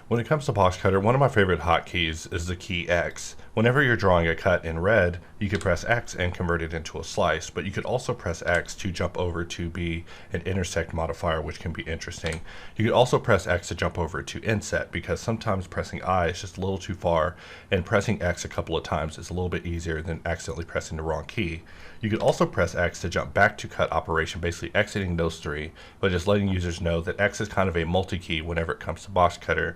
When it comes to Boxcutter, one of my favorite hotkeys is the key X. Whenever you're drawing a cut in red, you could press X and convert it into a slice, but you could also press X to jump over to be an intersect modifier, which can be interesting. You could also press X to jump over to inset, because sometimes pressing I is just a little too far, and pressing X a couple of times is a little bit easier than accidentally pressing the wrong key. You could also press X to jump back to cut operation, basically exiting those three, but just letting users know that X is kind of a multi-key whenever it comes to Boxcutter.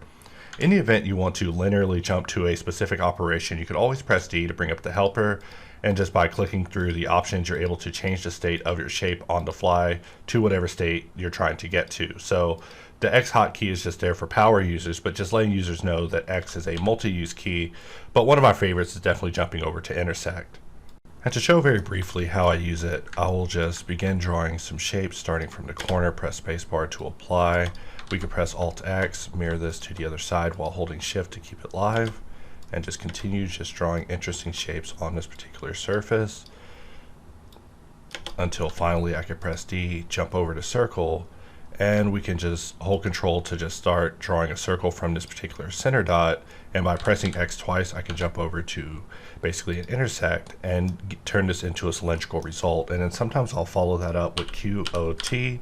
In the event you want to linearly jump to a specific operation, you could always press D to bring up the helper, and just by clicking through the options, you're able to change the state of your shape on the fly to whatever state you're trying to get to. So the X hotkey is just there for power users, but just letting users know that X is a multi-use key. But one of my favorites is definitely jumping over to intersect. And to show very briefly how I use it, I will just begin drawing some shapes starting from the corner, press spacebar to apply. We could press Alt-X, mirror this to the other side while holding Shift to keep it live, and just continue just drawing interesting shapes on this particular surface until finally I can press D, jump over to circle, and we can just hold control to just start drawing a circle from this particular center dot, and by pressing X twice I can jump over to basically an intersect and turn this into a cylindrical result. And then sometimes I'll follow that up with QOT,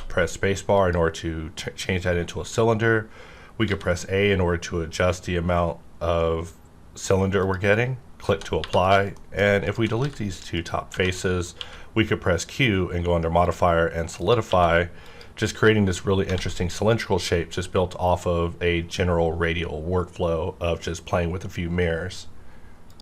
press spacebar in order to change that into a cylinder. We could press A in order to adjust the amount of cylinder we're getting, click to apply, and if we delete these two top faces, we could press Q and go under modifier and solidify, just creating this really interesting cylindrical shape just built off of a general radial workflow of just playing with a few mirrors.